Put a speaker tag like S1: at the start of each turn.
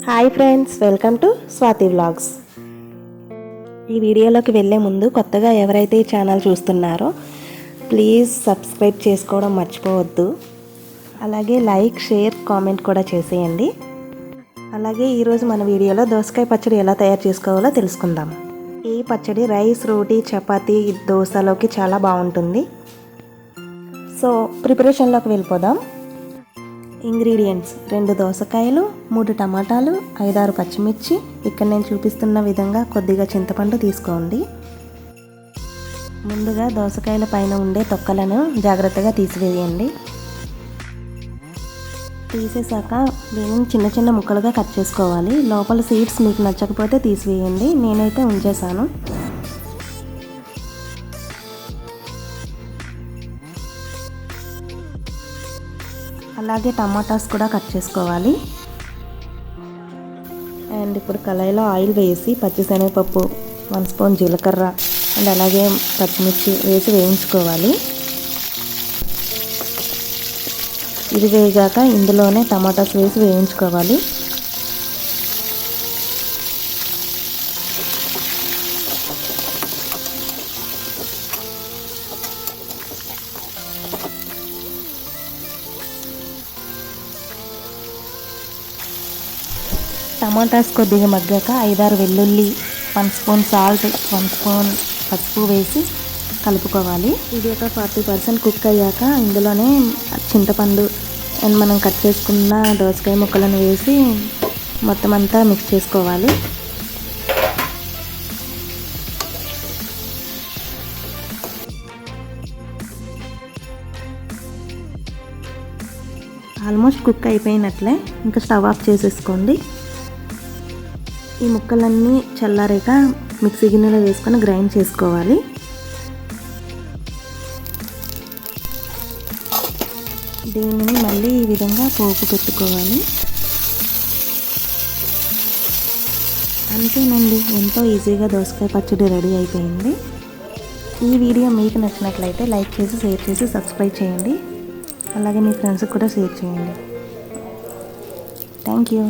S1: Hi friends, welcome to Swathi vlogs. ఈ వీడియోలోకి వెళ్ళే ముందు కొత్తగా ఎవరైతే ఈ ఛానల్ చూస్తున్నారో ప్లీజ్ సబ్స్క్రైబ్ చేసుకోవడం మర్చిపోవద్దు. అలాగే లైక్, షేర్, కామెంట్ కూడా చేసేయండి. అలాగే ఈరోజు మన వీడియోలో దోసకాయ పచ్చడి ఎలా తయారు చేసుకోవాలో తెలుసుకుందాం. ఈ పచ్చడి రైస్, రోటీ, చపాతీ, దోశలోకి చాలా బాగుంటుంది. సో ప్రిపరేషన్లోకి వెళ్ళిపోదాం. ఇంగ్రీడియంట్స్: 2 దోసకాయలు, 3 టమాటాలు, 5-6 పచ్చిమిర్చి. ఇక్కడ నేను చూపిస్తున్న విధంగా కొద్దిగా చింతపండు తీసుకోండి. ముందుగా దోసకాయల పైన ఉండే తొక్కలను జాగ్రత్తగా తీసివేయండి. తీసేసాక దీనిని చిన్న చిన్న ముక్కలుగా కట్ చేసుకోవాలి. లోపల సీడ్స్ మీకు నచ్చకపోతే తీసివేయండి, నేనైతే ఉంచేసాను. అలాగే టమాటాస్ కూడా కట్ చేసుకోవాలి. అండ్ ఇప్పుడు కళాయిలో ఆయిల్ వేసి పచ్చిశనగపప్పు, 1 స్పూన్ జీలకర్ర అండ్ అలాగే పచ్చిమిర్చి వేసి వేయించుకోవాలి. ఇది వేగాక ఇందులోనే టమాటాస్ వేసి వేయించుకోవాలి. టమాటాస్ కొద్దిగా మగ్గాక 5-6 వెల్లుల్లి, 1 స్పూన్ సాల్ట్, 1 స్పూన్ పసుపు వేసి కలుపుకోవాలి. ఇది ఒక 40% కుక్ అయ్యాక ఇందులోనే చింతపండు అండ్ మనం కట్ చేసుకున్న దోసకాయ ముక్కలను వేసి మొత్తం అంతా మిక్స్ చేసుకోవాలి. ఆల్మోస్ట్ కుక్ అయిపోయినట్లే, ఇంకా స్టవ్ ఆఫ్ చేసేసుకోండి. ఈ ముక్కలన్నీ చల్లారాక మిక్సీ గిన్నెలో వేసుకొని గ్రైండ్ చేసుకోవాలి. దీనిని మళ్ళీ ఈ విధంగా పోపు పెట్టుకోవాలి. అంతేనండి, ఎంతో ఈజీగా దోసకాయ పచ్చడి రెడీ అయిపోయింది. ఈ వీడియో మీకు నచ్చినట్లయితే లైక్ చేసి, షేర్ చేసి, సబ్స్క్రైబ్ చేయండి. అలాగే మీ ఫ్రెండ్స్కి కూడా షేర్ చేయండి. Thank you.